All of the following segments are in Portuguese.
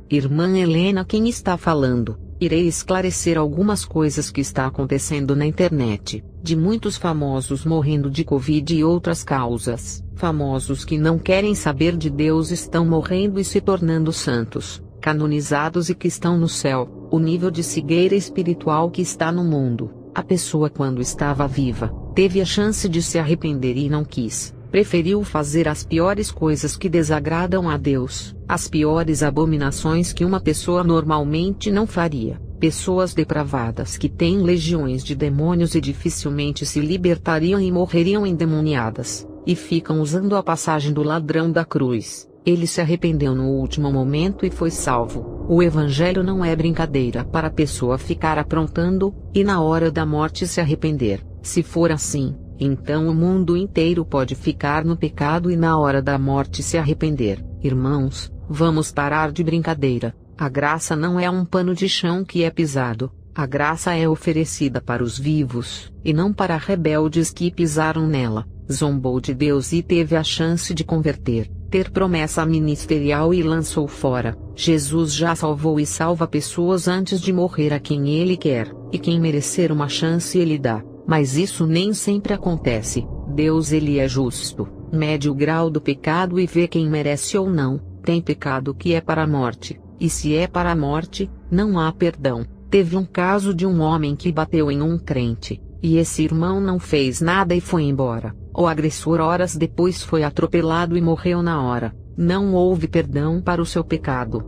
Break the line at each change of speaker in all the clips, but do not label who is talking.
Irmã Helena, quem está falando? Irei esclarecer algumas coisas que está acontecendo na internet, de muitos famosos morrendo de Covid e outras causas. Famosos que não querem saber de Deus estão morrendo e se tornando santos, canonizados e que estão no céu. O nível de cegueira espiritual que está no mundo. A pessoa, quando estava viva, teve a chance de se arrepender e não quis. Preferiu fazer as piores coisas que desagradam a Deus, as piores abominações que uma pessoa normalmente não faria. Pessoas depravadas que têm legiões de demônios e dificilmente se libertariam e morreriam endemoniadas, e ficam usando a passagem do ladrão da cruz. Ele se arrependeu no último momento e foi salvo. O evangelho não é brincadeira para a pessoa ficar aprontando, e na hora da morte se arrepender. Se for assim, então o mundo inteiro pode ficar no pecado e na hora da morte se arrepender. Irmãos, vamos parar de brincadeira. A graça não é um pano de chão que é pisado. A graça é oferecida para os vivos, e não para rebeldes que pisaram nela. Zombou de Deus e teve a chance de converter, ter promessa ministerial e lançou fora. Jesus já salvou e salva pessoas antes de morrer a quem Ele quer, e quem merecer uma chance Ele dá. Mas isso nem sempre acontece. Deus, Ele é justo, mede o grau do pecado e vê quem merece ou não. Tem pecado que é para a morte, e se é para a morte, não há perdão. Teve um caso de um homem que bateu em um crente, e esse irmão não fez nada e foi embora. O agressor horas depois foi atropelado e morreu na hora. Não houve perdão para o seu pecado.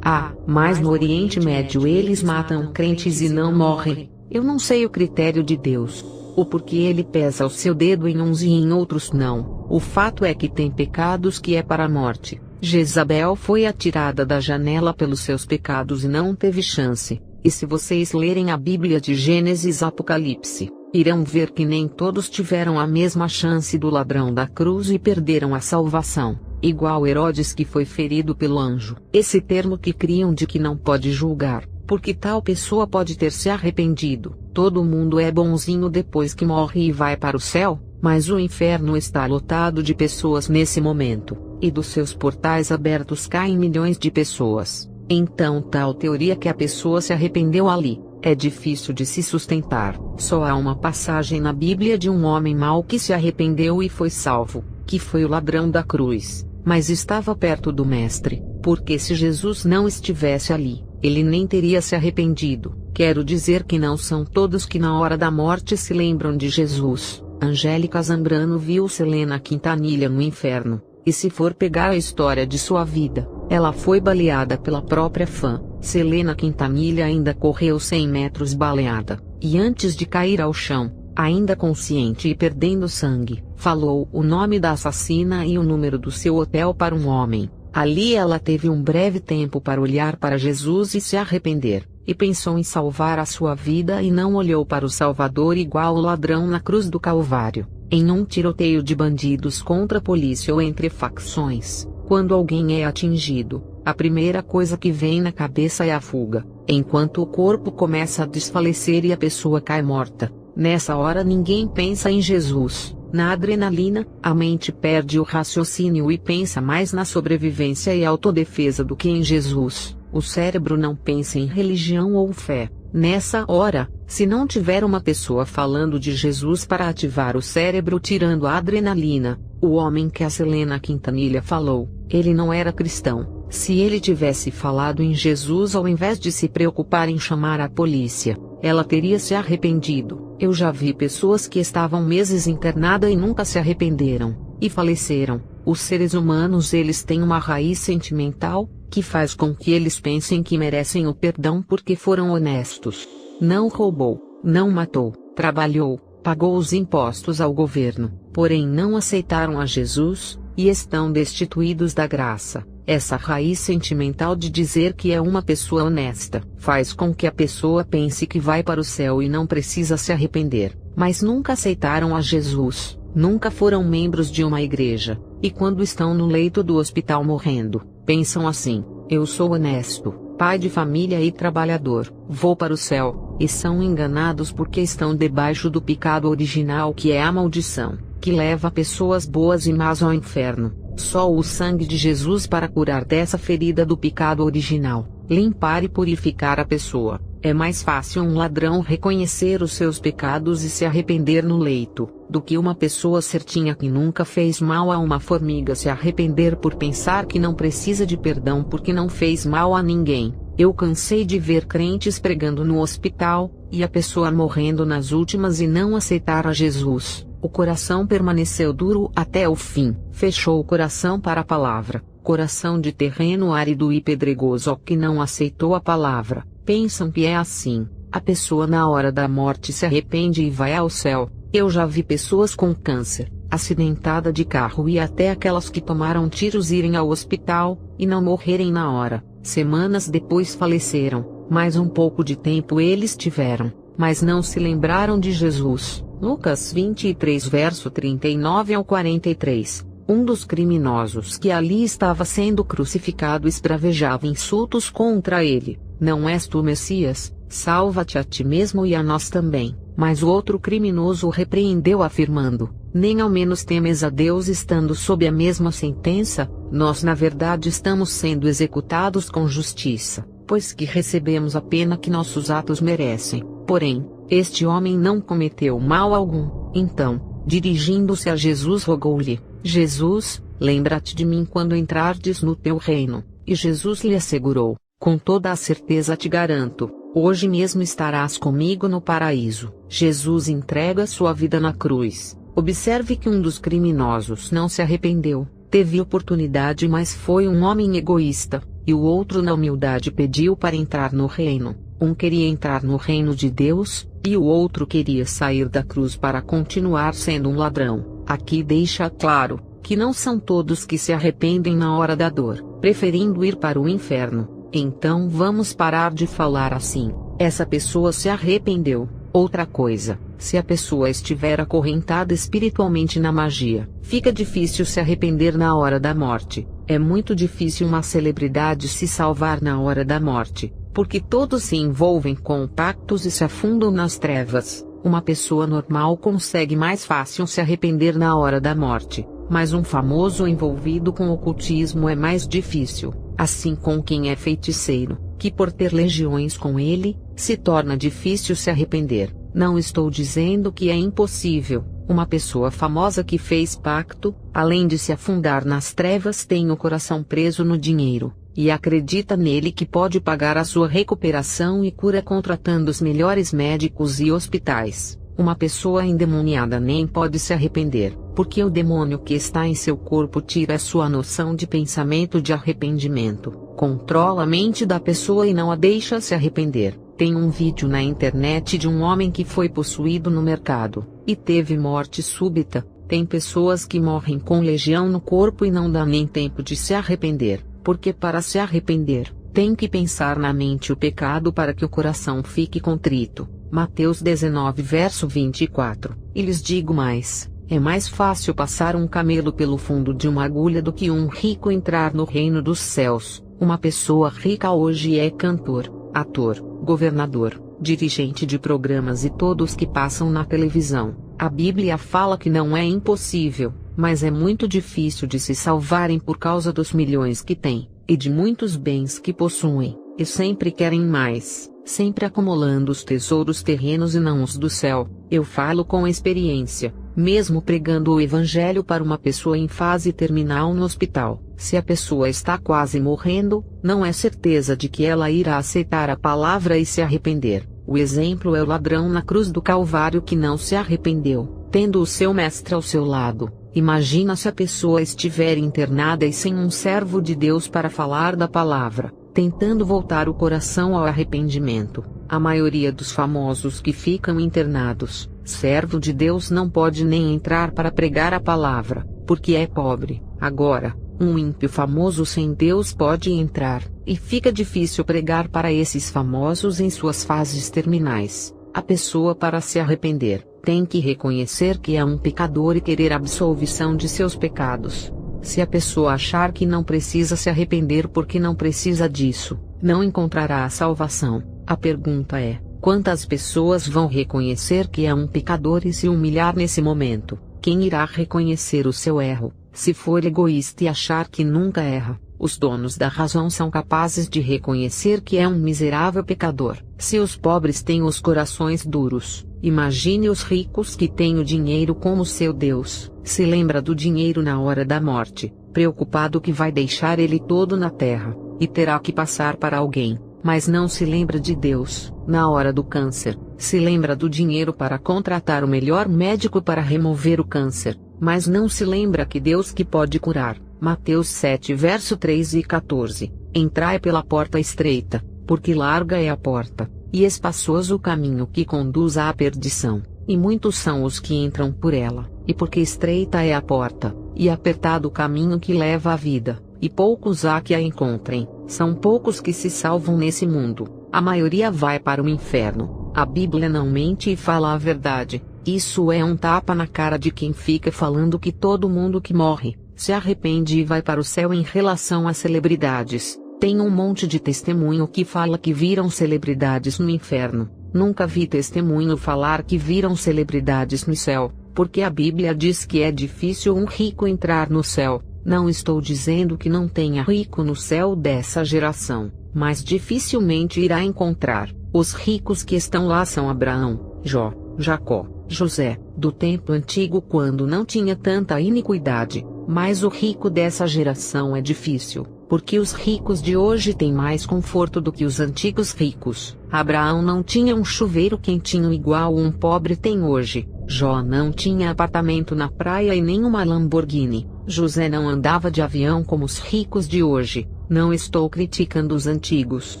Mas no Oriente Médio eles matam crentes e não morrem. Eu não sei o critério de Deus. O porquê Ele pesa o seu dedo em uns e em outros não. O fato é que tem pecados que é para a morte. Jezabel foi atirada da janela pelos seus pecados e não teve chance. E se vocês lerem a Bíblia de Gênesis e Apocalipse, irão ver que nem todos tiveram a mesma chance do ladrão da cruz e perderam a salvação, igual Herodes que foi ferido pelo anjo. Esse termo que criam de que não pode julgar, porque tal pessoa pode ter se arrependido. Todo mundo é bonzinho depois que morre e vai para o céu, mas o inferno está lotado de pessoas nesse momento, e dos seus portais abertos caem milhões de pessoas. Então tal teoria que a pessoa se arrependeu ali, é difícil de se sustentar. Só há uma passagem na Bíblia de um homem mau que se arrependeu e foi salvo, que foi o ladrão da cruz, mas estava perto do Mestre, porque se Jesus não estivesse ali, ele nem teria se arrependido. Quero dizer que não são todos que na hora da morte se lembram de Jesus. Angélica Zambrano viu Selena Quintanilha no inferno, e se for pegar a história de sua vida, ela foi baleada pela própria fã. Selena Quintanilha ainda correu 100 metros baleada, e antes de cair ao chão, ainda consciente e perdendo sangue, falou o nome da assassina e o número do seu hotel para um homem. Ali ela teve um breve tempo para olhar para Jesus e se arrepender, e pensou em salvar a sua vida e não olhou para o Salvador igual o ladrão na cruz do Calvário. Em um tiroteio de bandidos contra a polícia ou entre facções, quando alguém é atingido, a primeira coisa que vem na cabeça é a fuga, enquanto o corpo começa a desfalecer e a pessoa cai morta. Nessa hora ninguém pensa em Jesus. Na adrenalina, a mente perde o raciocínio e pensa mais na sobrevivência e autodefesa do que em Jesus. O cérebro não pensa em religião ou fé. Nessa hora, se não tiver uma pessoa falando de Jesus para ativar o cérebro tirando a adrenalina, o homem que a Selena Quintanilha falou, ele não era cristão. Se ele tivesse falado em Jesus ao invés de se preocupar em chamar a polícia, ela teria se arrependido. Eu já vi pessoas que estavam meses internadas e nunca se arrependeram, e faleceram. Os seres humanos eles têm uma raiz sentimental, que faz com que eles pensem que merecem o perdão porque foram honestos. Não roubou, não matou, trabalhou, pagou os impostos ao governo, porém não aceitaram a Jesus, e estão destituídos da graça. Essa raiz sentimental de dizer que é uma pessoa honesta, faz com que a pessoa pense que vai para o céu e não precisa se arrepender, mas nunca aceitaram a Jesus, nunca foram membros de uma igreja, e quando estão no leito do hospital morrendo, pensam assim: eu sou honesto, pai de família e trabalhador, vou para o céu, e são enganados porque estão debaixo do pecado original que é a maldição, que leva pessoas boas e más ao inferno. Só o sangue de Jesus para curar dessa ferida do pecado original. limpar e purificar a pessoa. É mais fácil um ladrão reconhecer os seus pecados e se arrepender no leito, do que uma pessoa certinha que nunca fez mal a uma formiga se arrepender por pensar que não precisa de perdão porque não fez mal a ninguém. Eu cansei de ver crentes pregando no hospital, e a pessoa morrendo nas últimas e não aceitar a Jesus. O coração permaneceu duro até o fim. Fechou o coração para a palavra. Coração de terreno árido e pedregoso que não aceitou a palavra. Pensam que é assim. A pessoa na hora da morte se arrepende e vai ao céu. Eu já vi pessoas com câncer, acidentada de carro e até aquelas que tomaram tiros irem ao hospital, e não morrerem na hora. Semanas depois faleceram. Mais um pouco de tempo eles tiveram, mas não se lembraram de Jesus. Lucas 23 verso 39 ao 43. Um dos criminosos que ali estava sendo crucificado esbravejava insultos contra ele. Não és tu Messias? Salva-te a ti mesmo e a nós também. Mas o outro criminoso o repreendeu afirmando: nem ao menos temes a Deus estando sob a mesma sentença? Nós na verdade estamos sendo executados com justiça, pois que recebemos a pena que nossos atos merecem. Porém, este homem não cometeu mal algum. Então, dirigindo-se a Jesus rogou-lhe: Jesus, lembra-te de mim quando entrardes no teu reino. E Jesus lhe assegurou: com toda a certeza te garanto, hoje mesmo estarás comigo no paraíso. Jesus entrega sua vida na cruz. Observe que um dos criminosos não se arrependeu, teve oportunidade mas foi um homem egoísta, e o outro na humildade pediu para entrar no reino. Um queria entrar no reino de Deus, e o outro queria sair da cruz para continuar sendo um ladrão. Aqui deixa claro que não são todos que se arrependem na hora da dor, preferindo ir para o inferno. Então vamos parar de falar assim. Essa pessoa se arrependeu. Outra coisa, se a pessoa estiver acorrentada espiritualmente na magia, fica difícil se arrepender na hora da morte. É muito difícil uma celebridade se salvar na hora da morte, porque todos se envolvem com pactos e se afundam nas trevas. Uma pessoa normal consegue mais fácil se arrepender na hora da morte, mas um famoso envolvido com ocultismo é mais difícil. Assim com quem é feiticeiro, que por ter legiões com ele, se torna difícil se arrepender. Não estou dizendo que é impossível. Uma pessoa famosa que fez pacto, além de se afundar nas trevas, tem o coração preso no dinheiro, e acredita nele que pode pagar a sua recuperação e cura contratando os melhores médicos e hospitais. Uma pessoa endemoniada nem pode se arrepender, porque o demônio que está em seu corpo tira a sua noção de pensamento de arrependimento, controla a mente da pessoa e não a deixa se arrepender. Tem um vídeo na internet de um homem que foi possuído no mercado, e teve morte súbita. Tem pessoas que morrem com legião no corpo e não dá nem tempo de se arrepender, porque para se arrepender, tem que pensar na mente o pecado para que o coração fique contrito. Mateus 19 verso 24. E lhes digo mais, é mais fácil passar um camelo pelo fundo de uma agulha do que um rico entrar no reino dos céus. Uma pessoa rica hoje é cantor, ator, governador, dirigente de programas e todos que passam na televisão. A Bíblia fala que não é impossível, mas é muito difícil de se salvarem por causa dos milhões que têm, e de muitos bens que possuem, e sempre querem mais, sempre acumulando os tesouros terrenos e não os do céu. Eu falo com experiência, mesmo pregando o evangelho para uma pessoa em fase terminal no hospital. Se a pessoa está quase morrendo, não é certeza de que ela irá aceitar a palavra e se arrepender. O exemplo é o ladrão na cruz do Calvário que não se arrependeu, tendo o seu mestre ao seu lado. Imagina se a pessoa estiver internada e sem um servo de Deus para falar da palavra, tentando voltar o coração ao arrependimento. A maioria dos famosos que ficam internados, servo de Deus não pode nem entrar para pregar a palavra, porque é pobre. Agora, um ímpio famoso sem Deus pode entrar, e fica difícil pregar para esses famosos em suas fases terminais. A pessoa, para se arrepender, tem que reconhecer que é um pecador e querer absolvição de seus pecados. Se a pessoa achar que não precisa se arrepender porque não precisa disso, não encontrará a salvação. A pergunta é: quantas pessoas vão reconhecer que é um pecador e se humilhar nesse momento? Quem irá reconhecer o seu erro, se for egoísta e achar que nunca erra? Os donos da razão são capazes de reconhecer que é um miserável pecador. Se os pobres têm os corações duros, imagine os ricos que têm o dinheiro como seu Deus. Se lembra do dinheiro na hora da morte, preocupado que vai deixar ele todo na terra, e terá que passar para alguém, mas não se lembra de Deus. Na hora do câncer, se lembra do dinheiro para contratar o melhor médico para remover o câncer, mas não se lembra que Deus que pode curar. Mateus 7 verso 3 e 14. Entrai pela porta estreita, porque larga é a porta, e espaçoso o caminho que conduz à perdição, e muitos são os que entram por ela, e porque estreita é a porta, e apertado o caminho que leva à vida, e poucos há que a encontrem. São poucos que se salvam nesse mundo, a maioria vai para o inferno. A Bíblia não mente e fala a verdade. Isso é um tapa na cara de quem fica falando que todo mundo que morre se arrepende e vai para o céu. Em relação a celebridades, tem um monte de testemunho que fala que viram celebridades no inferno. Nunca vi testemunho falar que viram celebridades no céu, porque a Bíblia diz que é difícil um rico entrar no céu. Não estou dizendo que não tenha rico no céu dessa geração, mas dificilmente irá encontrar. Os ricos que estão lá são Abraão, Jó, Jacó, José, do tempo antigo quando não tinha tanta iniquidade. Mas o rico dessa geração é difícil, porque os ricos de hoje têm mais conforto do que os antigos ricos. Abraão não tinha um chuveiro quentinho igual um pobre tem hoje. Jó não tinha apartamento na praia e nem uma Lamborghini. José não andava de avião como os ricos de hoje. Não estou criticando os antigos.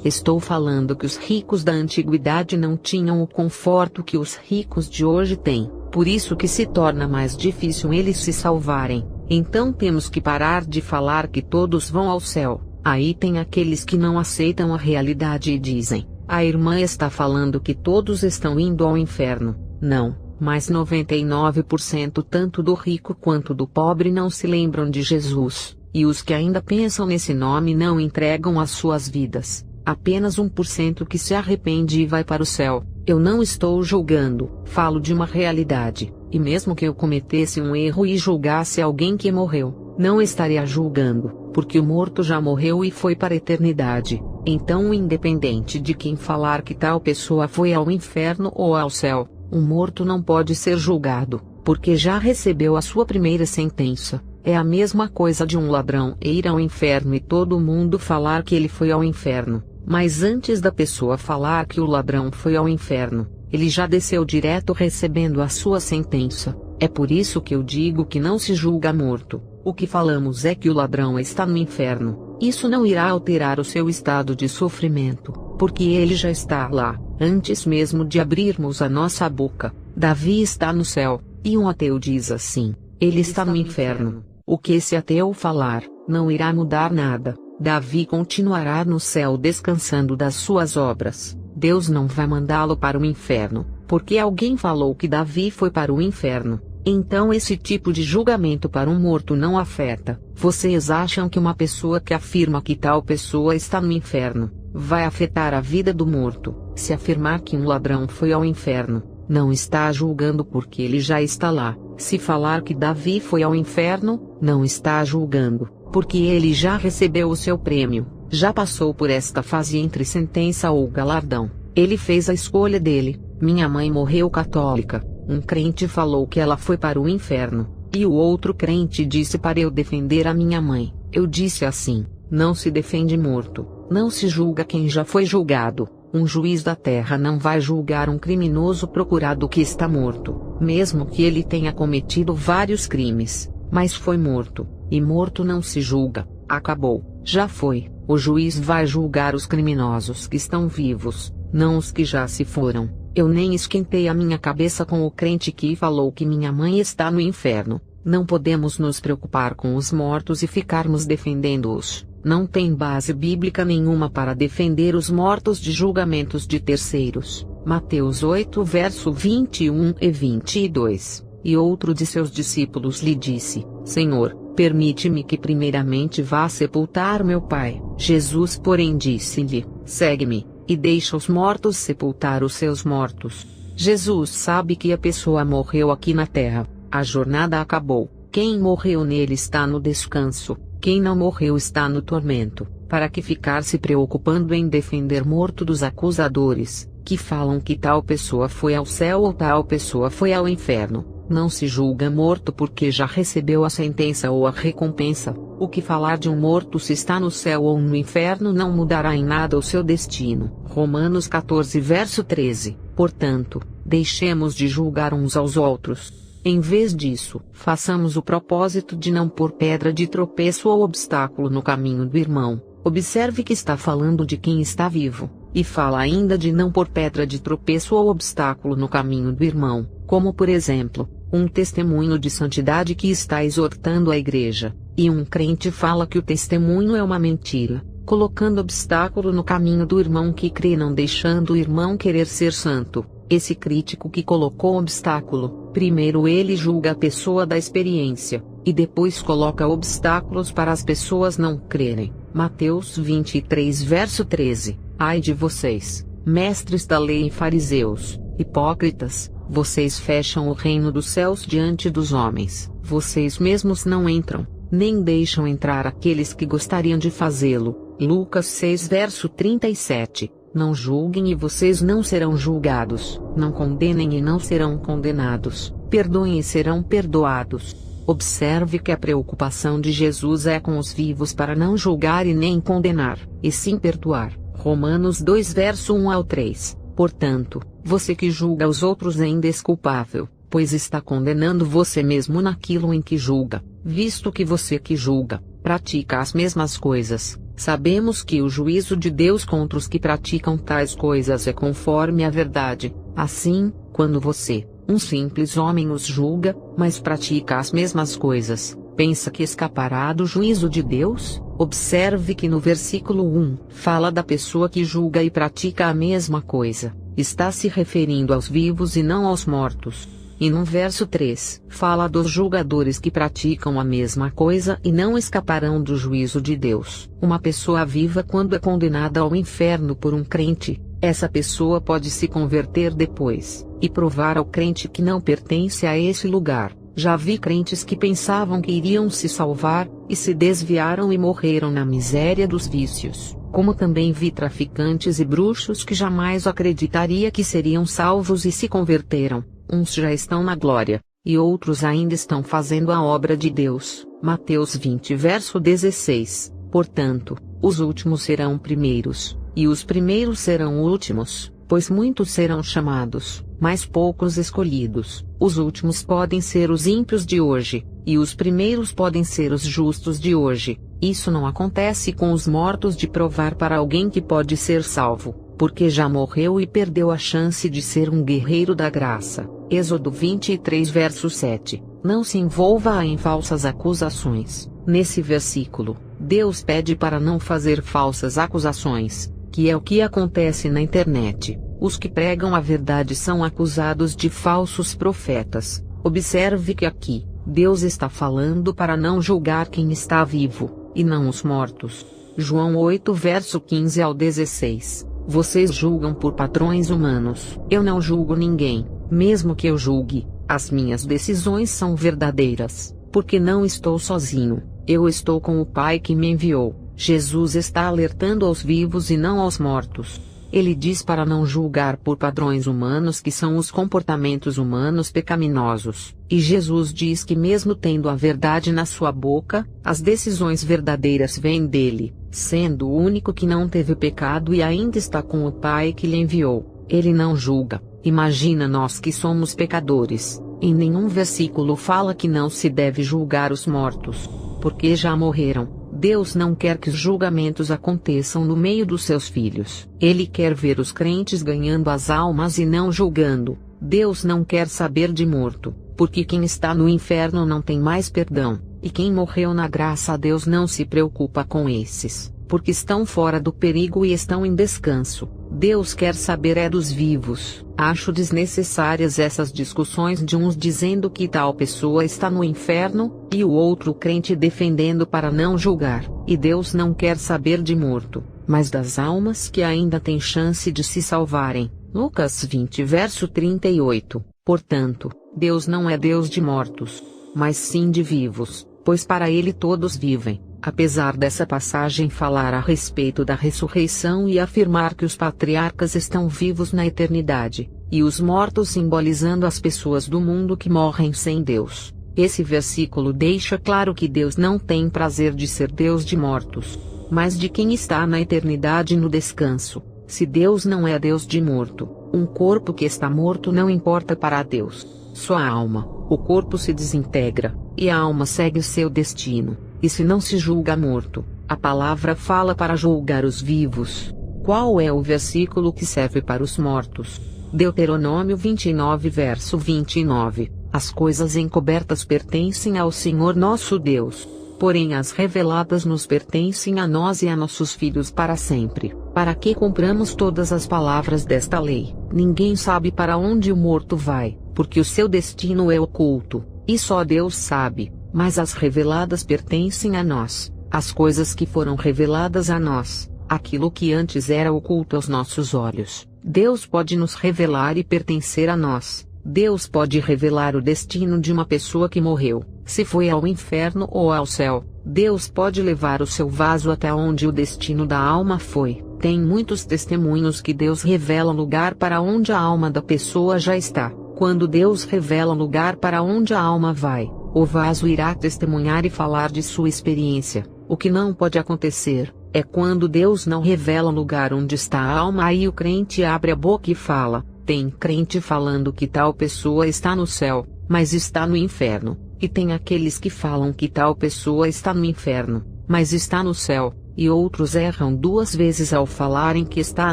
Estou falando que os ricos da antiguidade não tinham o conforto que os ricos de hoje têm. Por isso que se torna mais difícil eles se salvarem. Então temos que parar de falar que todos vão ao céu. Aí tem aqueles que não aceitam a realidade e dizem: a irmã está falando que todos estão indo ao inferno. Não, mas 99% tanto do rico quanto do pobre não se lembram de Jesus, e os que ainda pensam nesse nome não entregam as suas vidas. Apenas 1% que se arrepende e vai para o céu. Eu não estou julgando, falo de uma realidade, e mesmo que eu cometesse um erro e julgasse alguém que morreu, não estaria julgando, porque o morto já morreu e foi para a eternidade. Então, independente de quem falar que tal pessoa foi ao inferno ou ao céu, um morto não pode ser julgado, porque já recebeu a sua primeira sentença. É a mesma coisa de um ladrão ir ao inferno e todo mundo falar que ele foi ao inferno. Mas antes da pessoa falar que o ladrão foi ao inferno, ele já desceu direto recebendo a sua sentença. É por isso que eu digo que não se julga morto. O que falamos é que o ladrão está no inferno. Isso não irá alterar o seu estado de sofrimento, porque ele já está lá, antes mesmo de abrirmos a nossa boca. Davi está no céu, e um ateu diz assim: ele está no inferno. O que esse ateu falar, não irá mudar nada. Davi continuará no céu descansando das suas obras. Deus não vai mandá-lo para o inferno, porque alguém falou que Davi foi para o inferno. Então esse tipo de julgamento para um morto não afeta. Vocês acham que uma pessoa que afirma que tal pessoa está no inferno, vai afetar a vida do morto? Se afirmar que um ladrão foi ao inferno, não está julgando porque ele já está lá. Se falar que Davi foi ao inferno, não está julgando, porque ele já recebeu o seu prêmio, já passou por esta fase entre sentença ou galardão. Ele fez a escolha dele. Minha mãe morreu católica. Um crente falou que ela foi para o inferno, e o outro crente disse para eu defender a minha mãe. Eu disse assim: não se defende morto, não se julga quem já foi julgado. Um juiz da terra não vai julgar um criminoso procurado que está morto, mesmo que ele tenha cometido vários crimes, mas foi morto, e morto não se julga. Acabou, já foi. O juiz vai julgar os criminosos que estão vivos, não os que já se foram. Eu nem esquentei a minha cabeça com o crente que falou que minha mãe está no inferno. Não podemos nos preocupar com os mortos e ficarmos defendendo-os. Não tem base bíblica nenhuma para defender os mortos de julgamentos de terceiros. Mateus 8 verso 21 e 22. E outro de seus discípulos lhe disse: Senhor, permite-me que primeiramente vá sepultar meu pai. Jesus porém disse-lhe: Segue-me, e deixa os mortos sepultar os seus mortos. Jesus sabe que a pessoa morreu aqui na terra. A jornada acabou. Quem morreu nele está no descanso. Quem não morreu está no tormento, para que ficar se preocupando em defender morto dos acusadores, que falam que tal pessoa foi ao céu ou tal pessoa foi ao inferno. Não se julga morto porque já recebeu a sentença ou a recompensa. O que falar de um morto se está no céu ou no inferno não mudará em nada o seu destino. Romanos 14 verso 13. Portanto, deixemos de julgar uns aos outros. Em vez disso, façamos o propósito de não pôr pedra de tropeço ou obstáculo no caminho do irmão. Observe que está falando de quem está vivo, e fala ainda de não pôr pedra de tropeço ou obstáculo no caminho do irmão, como por exemplo, um testemunho de santidade que está exortando a igreja, e um crente fala que o testemunho é uma mentira, colocando obstáculo no caminho do irmão que crê, não deixando o irmão querer ser santo. Esse crítico que colocou obstáculo, primeiro ele julga a pessoa da experiência, e depois coloca obstáculos para as pessoas não crerem. Mateus 23 verso 13. Ai de vocês, mestres da lei e fariseus, hipócritas, vocês fecham o reino dos céus diante dos homens. Vocês mesmos não entram, nem deixam entrar aqueles que gostariam de fazê-lo. Lucas 6 verso 37. Não julguem e vocês não serão julgados. Não condenem e não serão condenados. Perdoem e serão perdoados. Observe que a preocupação de Jesus é com os vivos para não julgar e nem condenar, e sim perdoar. Romanos 2 verso 1 ao 3. Portanto, você que julga os outros é indesculpável, pois está condenando você mesmo naquilo em que julga, visto que você que julga, pratica as mesmas coisas. Sabemos que o juízo de Deus contra os que praticam tais coisas é conforme a verdade. Assim, quando você, um simples homem, os julga, mas pratica as mesmas coisas, pensa que escapará do juízo de Deus? Observe que no versículo 1 fala da pessoa que julga e pratica a mesma coisa. Está se referindo aos vivos e não aos mortos. E no verso 3, fala dos julgadores que praticam a mesma coisa e não escaparão do juízo de Deus. Uma pessoa viva, quando é condenada ao inferno por um crente, essa pessoa pode se converter depois, e provar ao crente que não pertence a esse lugar. Já vi crentes que pensavam que iriam se salvar, e se desviaram e morreram na miséria dos vícios. Como também vi traficantes e bruxos que jamais acreditaria que seriam salvos e se converteram. Uns já estão na glória, e outros ainda estão fazendo a obra de Deus. Mateus 20 verso 16. Portanto, os últimos serão primeiros, e os primeiros serão últimos, pois muitos serão chamados, mas poucos escolhidos. Os últimos podem ser os ímpios de hoje, e os primeiros podem ser os justos de hoje. Isso não acontece com os mortos de provar para alguém que pode ser salvo, porque já morreu e perdeu a chance de ser um guerreiro da graça. Êxodo 23 verso 7. Não se envolva em falsas acusações. Nesse versículo, Deus pede para não fazer falsas acusações, que é o que acontece na internet. Os que pregam a verdade são acusados de falsos profetas. Observe que aqui, Deus está falando para não julgar quem está vivo, e não os mortos. João 8 verso 15 ao 16. Vocês julgam por padrões humanos. Eu não julgo ninguém, mesmo que eu julgue, as minhas decisões são verdadeiras, porque não estou sozinho, eu estou com o Pai que me enviou. Jesus está alertando aos vivos e não aos mortos. Ele diz para não julgar por padrões humanos, que são os comportamentos humanos pecaminosos, e Jesus diz que mesmo tendo a verdade na sua boca, as decisões verdadeiras vêm dele, sendo o único que não teve pecado e ainda está com o Pai que lhe enviou. Ele não julga. Imagina nós que somos pecadores. Em nenhum versículo fala que não se deve julgar os mortos, porque já morreram. Deus não quer que os julgamentos aconteçam no meio dos seus filhos. Ele quer ver os crentes ganhando as almas e não julgando. Deus não quer saber de morto, porque quem está no inferno não tem mais perdão, e quem morreu na graça a Deus não se preocupa com esses, porque estão fora do perigo e estão em descanso. Deus quer saber é dos vivos. Acho desnecessárias essas discussões de uns dizendo que tal pessoa está no inferno, e o outro crente defendendo para não julgar. E Deus não quer saber de morto, mas das almas que ainda têm chance de se salvarem. Lucas 20 verso 38. Portanto, Deus não é Deus de mortos, mas sim de vivos, pois para ele todos vivem. Apesar dessa passagem falar a respeito da ressurreição e afirmar que os patriarcas estão vivos na eternidade, e os mortos simbolizando as pessoas do mundo que morrem sem Deus, esse versículo deixa claro que Deus não tem prazer de ser Deus de mortos, mas de quem está na eternidade no descanso. Se Deus não é Deus de morto, um corpo que está morto não importa para Deus. Sua alma, o corpo se desintegra, e a alma segue o seu destino. E se não se julga morto, a palavra fala para julgar os vivos. Qual é o versículo que serve para os mortos? Deuteronômio 29 verso 29. As coisas encobertas pertencem ao Senhor nosso Deus, porém as reveladas nos pertencem a nós e a nossos filhos para sempre. Para que cumpramos todas as palavras desta lei? Ninguém sabe para onde o morto vai, porque o seu destino é oculto, e só Deus sabe. Mas as reveladas pertencem a nós, as coisas que foram reveladas a nós, aquilo que antes era oculto aos nossos olhos. Deus pode nos revelar e pertencer a nós. Deus pode revelar o destino de uma pessoa que morreu, se foi ao inferno ou ao céu. Deus pode levar o seu vaso até onde o destino da alma foi. Tem muitos testemunhos que Deus revela lugar para onde a alma da pessoa já está. Quando Deus revela lugar para onde a alma vai, o vaso irá testemunhar e falar de sua experiência. O que não pode acontecer é quando Deus não revela lugar onde está a alma, aí o crente abre a boca e fala. Tem crente falando que tal pessoa está no céu, mas está no inferno, e tem aqueles que falam que tal pessoa está no inferno, mas está no céu, e outros erram duas vezes ao falarem que está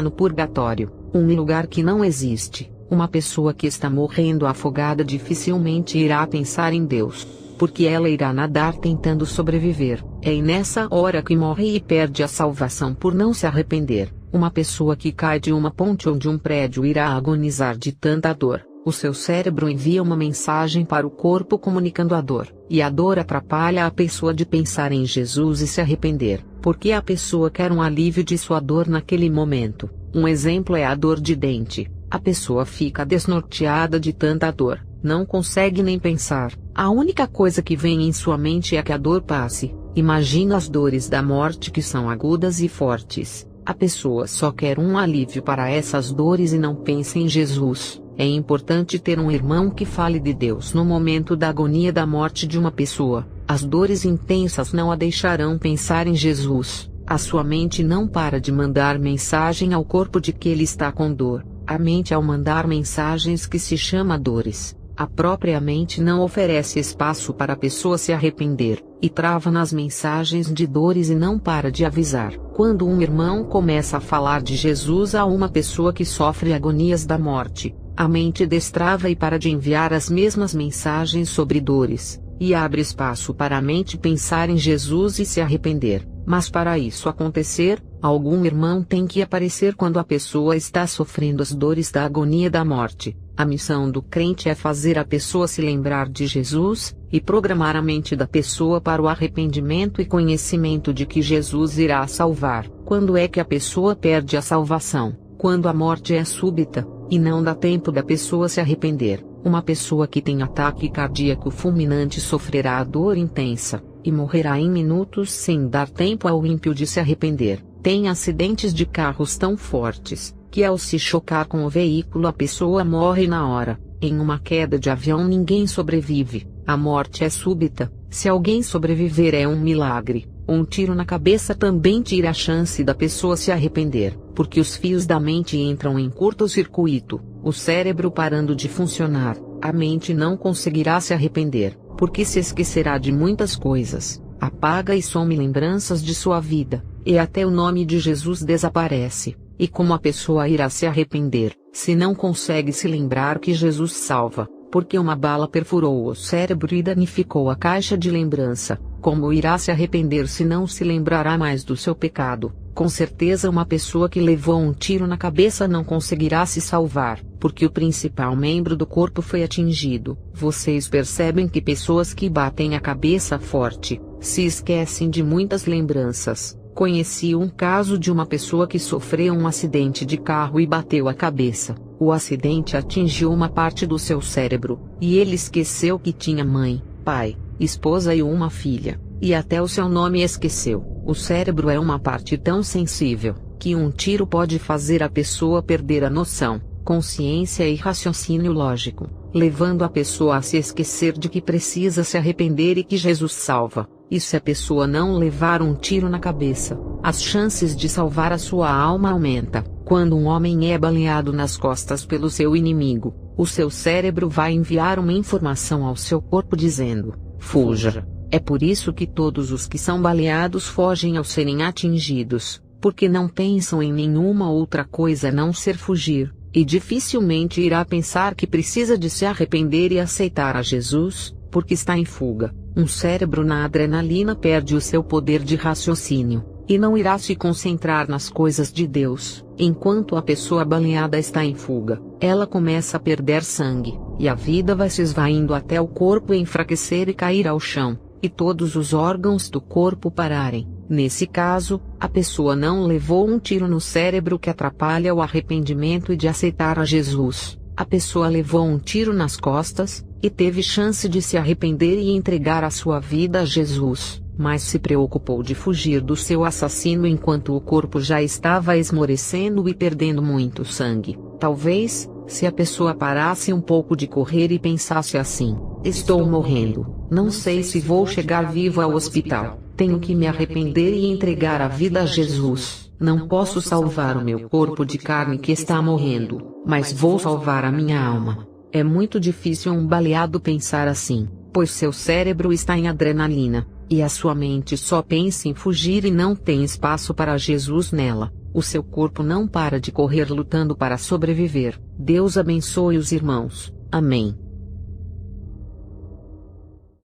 no purgatório, um lugar que não existe. Uma pessoa que está morrendo afogada dificilmente irá pensar em Deus, porque ela irá nadar tentando sobreviver. É nessa hora que morre e perde a salvação por não se arrepender. Uma pessoa que cai de uma ponte ou de um prédio irá agonizar de tanta dor. O seu cérebro envia uma mensagem para o corpo comunicando a dor, e a dor atrapalha a pessoa de pensar em Jesus e se arrepender, porque a pessoa quer um alívio de sua dor naquele momento. Um exemplo é a dor de dente. A pessoa fica desnorteada de tanta dor, não consegue nem pensar. A única coisa que vem em sua mente é que a dor passe. Imagina as dores da morte que são agudas e fortes. A pessoa só quer um alívio para essas dores e não pensa em Jesus. É importante ter um irmão que fale de Deus no momento da agonia da morte de uma pessoa. As dores intensas não a deixarão pensar em Jesus. A sua mente não para de mandar mensagem ao corpo de que ele está com dor. A mente, ao mandar mensagens que se chama dores, a própria mente não oferece espaço para a pessoa se arrepender, e trava nas mensagens de dores e não para de avisar. Quando um irmão começa a falar de Jesus a uma pessoa que sofre agonias da morte, a mente destrava e para de enviar as mesmas mensagens sobre dores, e abre espaço para a mente pensar em Jesus e se arrepender. Mas para isso acontecer, algum irmão tem que aparecer quando a pessoa está sofrendo as dores da agonia da morte. A missão do crente é fazer a pessoa se lembrar de Jesus, e programar a mente da pessoa para o arrependimento e conhecimento de que Jesus irá salvar. Quando é que a pessoa perde a salvação? Quando a morte é súbita, e não dá tempo da pessoa se arrepender. Uma pessoa que tem ataque cardíaco fulminante sofrerá a dor intensa, e morrerá em minutos sem dar tempo ao ímpio de se arrepender. Tem acidentes de carros tão fortes, que ao se chocar com o veículo a pessoa morre na hora. Em uma queda de avião ninguém sobrevive, a morte é súbita. Se alguém sobreviver é um milagre. Um tiro na cabeça também tira a chance da pessoa se arrepender, porque os fios da mente entram em curto-circuito, o cérebro parando de funcionar, a mente não conseguirá se arrepender, porque se esquecerá de muitas coisas, apaga e some lembranças de sua vida, e até o nome de Jesus desaparece. E como a pessoa irá se arrepender, se não consegue se lembrar que Jesus salva, porque uma bala perfurou o cérebro e danificou a caixa de lembrança? Como irá se arrepender se não se lembrará mais do seu pecado? Com certeza uma pessoa que levou um tiro na cabeça não conseguirá se salvar, porque o principal membro do corpo foi atingido. Vocês percebem que pessoas que batem a cabeça forte, se esquecem de muitas lembranças. Conheci um caso de uma pessoa que sofreu um acidente de carro e bateu a cabeça. O acidente atingiu uma parte do seu cérebro, e ele esqueceu que tinha mãe, pai, esposa e uma filha. e até o seu nome esqueceu. O cérebro é uma parte tão sensível, que um tiro pode fazer a pessoa perder a noção, consciência e raciocínio lógico, levando a pessoa a se esquecer de que precisa se arrepender e que Jesus salva. E se a pessoa não levar um tiro na cabeça, as chances de salvar a sua alma aumenta. Quando um homem é baleado nas costas pelo seu inimigo, o seu cérebro vai enviar uma informação ao seu corpo dizendo: fuja. É por isso que todos os que são baleados fogem ao serem atingidos, porque não pensam em nenhuma outra coisa a não ser fugir, e dificilmente irá pensar que precisa de se arrepender e aceitar a Jesus, porque está em fuga. Um cérebro na adrenalina perde o seu poder de raciocínio, e não irá se concentrar nas coisas de Deus. Enquanto a pessoa baleada está em fuga, ela começa a perder sangue, e a vida vai se esvaindo até o corpo enfraquecer e cair ao chão, e todos os órgãos do corpo pararem. Nesse caso, a pessoa não levou um tiro no cérebro que atrapalha o arrependimento e de aceitar a Jesus. A pessoa levou um tiro nas costas, e teve chance de se arrepender e entregar a sua vida a Jesus, mas se preocupou de fugir do seu assassino enquanto o corpo já estava esmorecendo e perdendo muito sangue. Talvez, se a pessoa parasse um pouco de correr e pensasse assim: estou morrendo, não sei se vou chegar vivo ao hospital, tenho que me arrepender e entregar a vida a Jesus. Não posso salvar o meu corpo de carne que está morrendo, mas vou salvar a minha alma. É muito difícil um baleado pensar assim, pois seu cérebro está em adrenalina, e a sua mente só pensa em fugir e não tem espaço para Jesus nela. O seu corpo não para de correr lutando para sobreviver. Deus abençoe os irmãos. Amém.